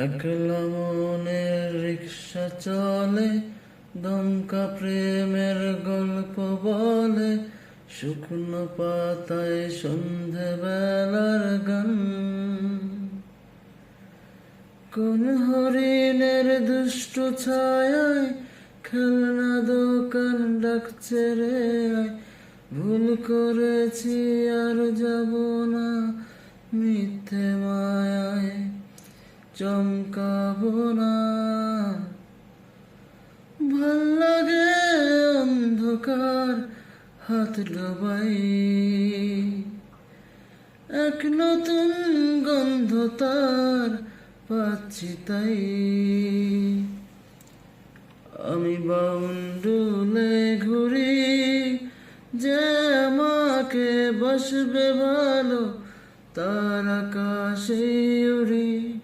একলা মনের রিক্সা চলে, দমকা প্রেমের গল্প বলে, শুকনো পাতায় সন্ধে বেলার গান। কোন হরিণের দুষ্টু ছায়ায় খেলনা দোকান ডাকছে রে আয়। ভুল করেছি আর যাব না মিথ্যে মায়ায়, চমকাবো না। ভাল লাগে অন্ধকার হাত ডোবাই, এক নতুন গন্ধ তার পাচ্ছি তাই। আমি বাউন্ডুলে ঘুরি, যে আমাকে বসবে ভালো তার আকাশে উড়ি।